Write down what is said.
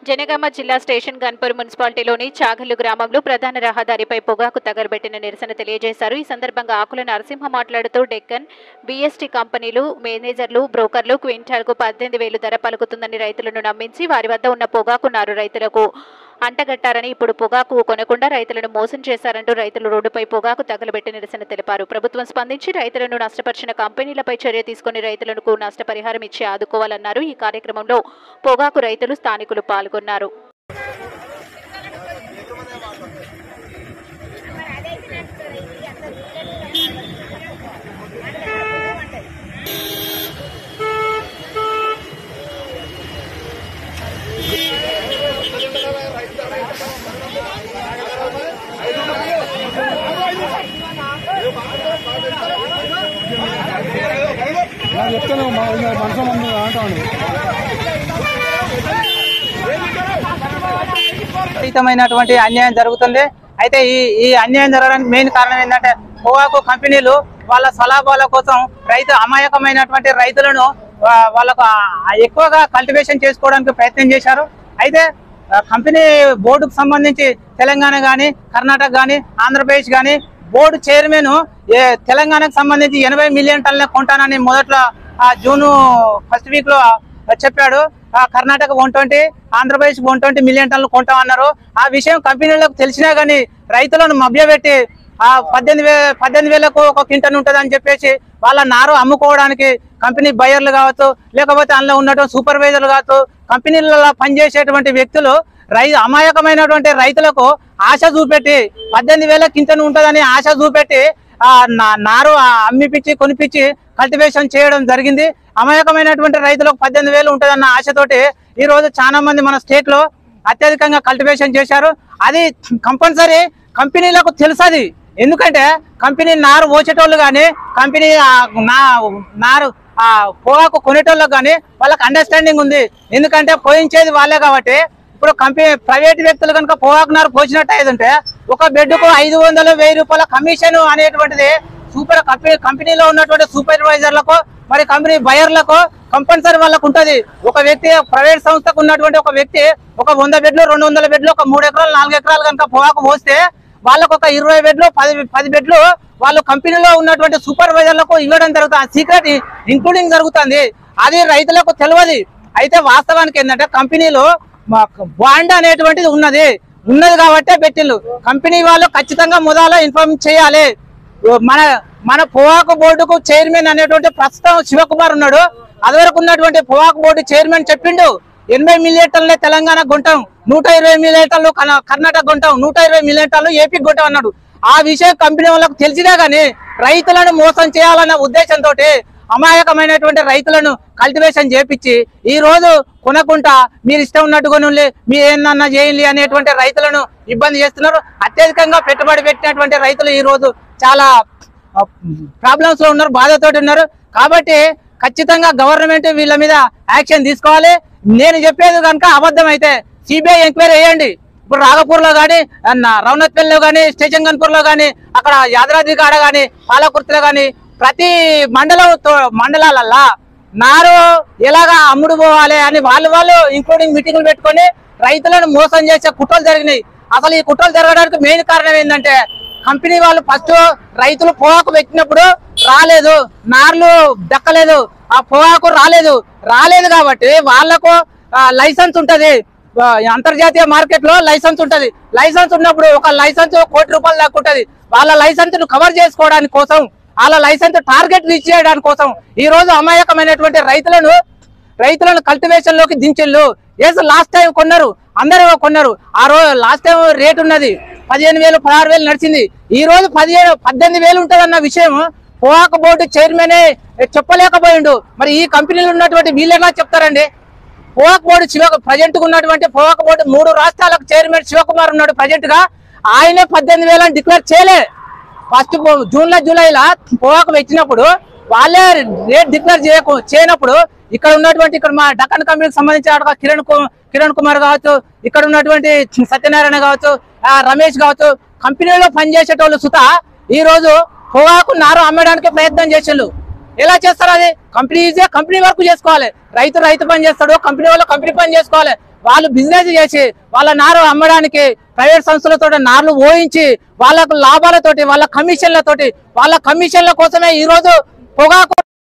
జనగామ జిల్లా స్టేషన్ గన్పూర్ మున్సిపాలిటీలోని చాగల్లు గ్రామంలో ప్రధాన రహదారిపై పొగాకు తగలబెట్టిన నిరసన తెలియజేశారు. ఈ సందర్భంగా ఆకుల నరసింహ మాట్లాడుతూ డెక్కన్ బీఎస్టీ కంపెనీలు మేనేజర్లు బ్రోకర్లు క్వింటాల్కు 18,000 ధర పలుకుతుందని రైతులను నమ్మించి వారి వద్ద ఉన్న పొగాకు నారు రైతులకు అంటగట్టారని, ఇప్పుడు పొగాకు కొనకుండా రైతులను మోసం చేశారంటూ రైతులు రోడ్డుపై పొగాకు తగలబెట్టి నిరసన తెలిపారు. ప్రభుత్వం స్పందించి రైతులను నష్టపరిచిన కంపెనీలపై చర్య తీసుకుని రైతులకు నష్టపరిహారం ఇచ్చి ఆదుకోవాలన్నారు. ఈ కార్యక్రమంలో పొగాకు రైతులు స్థానికులు పాల్గొన్నారు. విపరీతమైనటువంటి అన్యాయం జరుగుతుంది. అయితే ఈ అన్యాయం జరగడానికి మెయిన్ కారణం ఏంటంటే పొగాకు కంపెనీలు వాళ్ళ స్వలాభాల కోసం అమాయకమైనటువంటి రైతులను వాళ్ళకు ఎక్కువగా కల్టివేషన్ చేసుకోవడానికి ప్రయత్నం చేశారు. అయితే కంపెనీ బోర్డుకు సంబంధించి తెలంగాణ కానీ కర్ణాటక కానీ ఆంధ్రప్రదేశ్ కానీ బోర్డు చైర్మన్ తెలంగాణకు సంబంధించి 80 మిలియన్ టన్నుల కొంటానని మొదట్లో జూన్ ఫస్ట్ వీక్ లో చెప్పాడు. కర్ణాటక 120, ఆంధ్రప్రదేశ్ 120 మిలియన్ టన్నులు కొంటామన్నారు. ఆ విషయం కంపెనీలకు తెలిసినా గానీ రైతులను మభ్యపెట్టి 18,000కు ఒక క్వింటల్ ఉంటుంది అని చెప్పేసి వాళ్ళ నారు అమ్ముకోవడానికి కంపెనీ బయర్లు కావచ్చు, లేకపోతే అందులో ఉన్నటువంటి సూపర్వైజర్లు కావచ్చు, కంపెనీలలో పనిచేసేటువంటి వ్యక్తులు అమాయకమైనటువంటి రైతులకు ఆశ చూపెట్టి 18,000 క్వింటల్ ఉంటుందని ఆశ చూపెట్టి నారు అమ్మిపిచ్చి కొనిపించి కల్టివేషన్ చేయడం జరిగింది. అమాయకమైనటువంటి రైతులకు 18,000 ఉంటుందన్న ఆశతోటి ఈ రోజు చాలా మంది మన స్టేట్ లో అత్యధికంగా కల్టివేషన్ చేశారు. అది కంపల్సరీ కంపెనీలకు తెలుసది. ఎందుకంటే కంపెనీ నారు పోసేటోళ్ళు కానీ కంపెనీ నారు పొగాకు కొనేటోళ్ళకి కానీ వాళ్ళకి అండర్స్టాండింగ్ ఉంది. ఎందుకంటే పోయించేది వాళ్ళే కాబట్టి. ఇప్పుడు కంపెనీ ప్రైవేట్ వ్యక్తులు కనుక పొగాకు నారు పోసినట్టు అయ్యిందంటే ఒక బెడ్కు 500-1000 రూపాయల కమిషన్ అనేటువంటిది కంపెనీలో ఉన్నటువంటి సూపర్వైజర్లకు మరి కంపెనీ బయర్లకు కంపల్సరీ వాళ్ళకు ఉంటుంది. ఒక వ్యక్తి ప్రైవేట్ సంస్థకు ఉన్నటువంటి ఒక వ్యక్తి ఒక 100 బెడ్లు 200 బెడ్లు ఒక 3 ఎకరాలు 4 ఎకరాలు కనుక పొగాకు పోస్తే వాళ్ళకు ఒక 20 బెడ్లు 10 బెడ్లు వాళ్ళు కంపెనీలో ఉన్నటువంటి సూపర్వైజర్లకు ఇవ్వడం జరుగుతుంది. సీక్రెట్ ఇంక్లూడింగ్ జరుగుతుంది. అది రైతులకు తెలియదు. అయితే వాస్తవానికి ఏంటంటే కంపెనీలో బాండ్ అనేటువంటిది ఉన్నది కాబట్టి పెట్టిళ్ళు. కంపెనీ వాళ్ళు ఖచ్చితంగా మొదలు ఇన్ఫార్మ్ చేయాలి. మన పొగాకు బోర్డుకు చైర్మన్ అనేటువంటి ప్రస్తుతం శివకుమార్ ఉన్నాడు. అదివరకు ఉన్నటువంటి పొగాకు బోర్డు చైర్మన్ చెప్పిండు 80 మిలియన్ టన్నులే తెలంగాణ కొంటాం, 120 మిలియన్ టన్నులు కర్ణాటక కొంటాం, 120 మిలియన్ టన్నులు ఏపీకి కొంటాం అన్నాడు. ఆ విషయం కంపెనీ వాళ్ళకు తెలిసినా గానీ రైతులను మోసం చేయాలన్న ఉద్దేశంతో అమాయకమైనటువంటి రైతులను కల్టివేషన్ చేపించి ఈ రోజు కొనకుండా మీరు ఇష్టం ఉన్నట్టు కొనులే, మీరు ఏమన్నా చేయాలి అనేటువంటి రైతులను ఇబ్బంది చేస్తున్నారు. అత్యధికంగా పెట్టుబడి పెట్టినటువంటి రైతులు ఈ రోజు చాలా ప్రాబ్లమ్స్ లో ఉన్నారు, బాధతోటి ఉన్నారు. కాబట్టి ఖచ్చితంగా గవర్నమెంట్ వీళ్ళ మీద యాక్షన్ తీసుకోవాలి. నేను చెప్పేది కనుక అబద్ధం అయితే సిబిఐ ఎంక్వైరీ వేయండి. ఇప్పుడు రాఘపూర్లో కానీ రౌనత్పల్లిలో కానీ స్టేషన్ గన్పూర్లో కానీ అక్కడ యాదాద్రి కాడ కానీ పాలకుర్తిలో కానీ ప్రతి మండలాలల్లా నారు ఎలాగా అమ్ముడు పోవాలి అని వాళ్ళు ఇంక్లూడింగ్ మీటింగ్లు పెట్టుకొని రైతులను మోసం చేసే కుట్రలు జరిగినాయి. అసలు ఈ కుట్రలు జరగడానికి మెయిన్ కారణం ఏంటంటే కంపెనీ వాళ్ళు ఫస్ట్ రైతులు పొగాకు పెట్టినప్పుడు రాలేదు, నార్లు దక్కలేదు, ఆ పొగాకు రాలేదు కాబట్టి వాళ్లకు లైసెన్స్ ఉంటది. అంతర్జాతీయ మార్కెట్ లో లైసెన్స్ ఉంటది. లైసెన్స్ ఉన్నప్పుడు ఒక లైసెన్స్ ₹1 కోటి దాకా ఉంటది. వాళ్ళ లైసెన్స్ ను కవర్ చేసుకోవడానికి కోసం, వాళ్ళ లైసెన్స్ టార్గెట్ రీచ్ చేయడానికి కోసం ఈ రోజు అమాయకమైనటువంటి రైతులను కల్టివేషన్ లోకి దించిళ్ళు. లాస్ట్ టైం కొన్నారు, అందరూ కొన్నారు. ఆ రోజు లాస్ట్ టైం రేట్ ఉన్నది 15,000 16,000 నడిచింది. ఈ రోజు 18,000 ఉంటదన్న విషయం పొగాకు బోర్డు చైర్మనే చెప్పలేకపోయిండు. మరి ఈ కంపెనీలు ఉన్నటువంటి వీళ్ళు ఎలా చెప్తారండి? పొగాకు బోర్డు ప్రజెంట్ ఉన్నటువంటి పొగాకు బోర్డు 3 రాష్ట్రాలకు చైర్మన్ శివకుమార్ ఉన్నాడు ప్రజెంట్ గా. ఆయనే 18,000 డిక్లేర్ చేయలే. ఫస్ట్ జూలైలో పొగాకు వచ్చినప్పుడు వాళ్ళే రేట్ డిక్లేర్ చేయనప్పుడు ఇక్కడ ఉన్నటువంటి మా డక్కన్ కంపెనీకి సంబంధించిన కిరణ్ కుమార్ కావచ్చు, ఇక్కడ ఉన్నటువంటి సత్యనారాయణ కావచ్చు, రమేష్ కావచ్చు, కంపెనీలో పనిచేసేటోళ్ళు సుత ఈ రోజు పొగాకు నారు అమ్మడానికి ప్రయత్నం చేసేళ్ళు. ఎలా చేస్తారు? అది కంపెనీ వర్క్ చేసుకోవాలి. రైతు పని చేస్తాడు, కంపెనీ వాళ్ళు కంపెనీ పని చేసుకోవాలి. వాళ్ళు బిజినెస్ చేసి వాళ్ళ నారు అమ్మడానికి ప్రైవేట్ సంస్థలతో నార్లు ఓయించి వాళ్ళకు లాభాలతోటి వాళ్ళ కమిషన్ల కోసమే ఈ రోజు పొగాకు